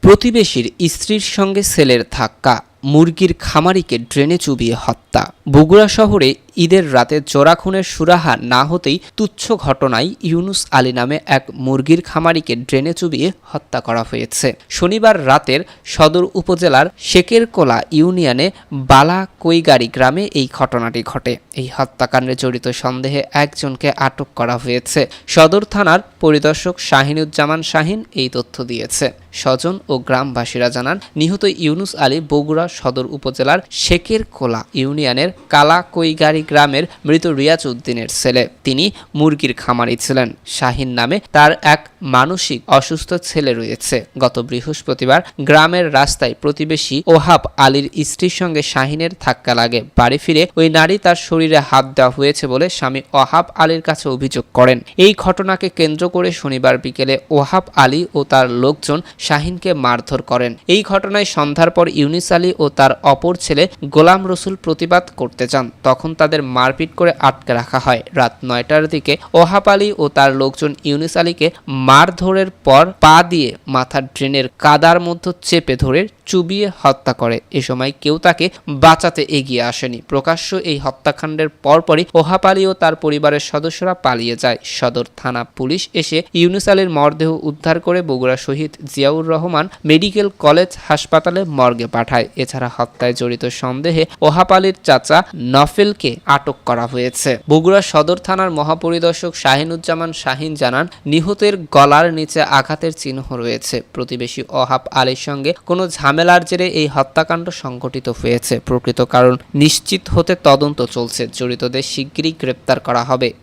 প্রতিবেশীর স্ত্রীর সঙ্গে ছেলের ধাক্কা, মুরগির খামারিকে ড্রেনে চুবিয়ে হত্যা। বগুড়া শহরে ঈদের রাতে চোরা খুনের সুরাহা না হতেই তুচ্ছ ঘটনায় ইউনুস আলী নামে এক মুরগির খামারিকে ড্রেনে চুবিয়ে হত্যা করা হয়েছে। শনিবার রাতের সদর উপজেলার শেকেরকোলা ইউনিয়নে বালাকৈগাড়ি গ্রামে এই ঘটনাটি ঘটে। এই হত্যাকাণ্ডে জড়িত সন্দেহে একজনকে আটক করা হয়েছে। সদর থানার পরিদর্শক শাহিনুজ্জামান শাহিন এই তথ্য দিয়েছে। স্বজন ও গ্রামবাসীরা জানান, নিহত ইউনুস আলী বগুড়া সদর উপজেলার শেকেরকোলা ইউনিয়নের কালাকৈগাড়ি গ্রামের মৃত রিয়াজ উদ্দিনের ছেলে। তিনি মুরগির খামারি ছিলেন। শাহিন নামে তার এক মানসিক অসুস্থ ছেলে রয়েছে। গত বৃহস্পতিবার গ্রামের রাস্তায় প্রতিবেশী ওহাব আলীর স্ত্রীর সঙ্গে শাহিনের ধাক্কা লাগে। বাড়ি ফিরে ওই নারী তার শরীরে হাত দেওয়া হয়েছে বলে স্বামী ওহাব আলীর কাছে অভিযোগ করেন। এই ঘটনাকে কেন্দ্র করে শনিবার বিকেলে ওহাব আলী ও তার লোকজন শাহিনকে মারধর করেন। এই ঘটনায় সন্ধ্যার পর ইউনুস আলী ও তার অপর ছেলে গোলাম রসুল প্রতিবাদ করতে যান। তখন তাদের মারপিট করে আটকে রাখা হয়। রাত ৯টার দিকে ওহাব আলী ও তার লোকজন ইউনুস আলীকে মারধরের পর পা দিয়ে মাথার ড্রেনের কাদার মধ্যে চেপে ধরে চুবিয়ে হত্যা করে। এ সময় কেউ তাকে বাঁচাতে এগিয়ে আসেনি। প্রকাশ্য এই হত্যাকাণ্ডের পরপরই ওহাব আলী ও তার পরিবারের সদস্যরা পালিয়ে যায়। সদর থানা পুলিশ এসে ইউনুস আলীর মরদেহ উদ্ধার করে বগুড়া শহীদ জিয়াউর রহমান মেডিকেল কলেজ হাসপাতালে মর্গে পাঠায়। এছাড়া হত্যায় জড়িত সন্দেহে ওহাব আলীর চাচা নফেলকে আটক করা হয়েছে। বগুড়া সদর থানার মহাপরিদর্শক শাহিনুজ্জামান শাহিন জানান, নিহতের গলার নিচে আঘাতের চিহ্ন রয়েছে। প্রতিবেশী ওহাব আলীর সঙ্গে কোনো ঝামেলার জেরে এই হত্যাকাণ্ড সংঘটিত হয়েছে। প্রকৃত কারণ নিশ্চিত হতে তদন্ত চলছে। জড়িতদের শিগগিরই গ্রেপ্তার করা হবে।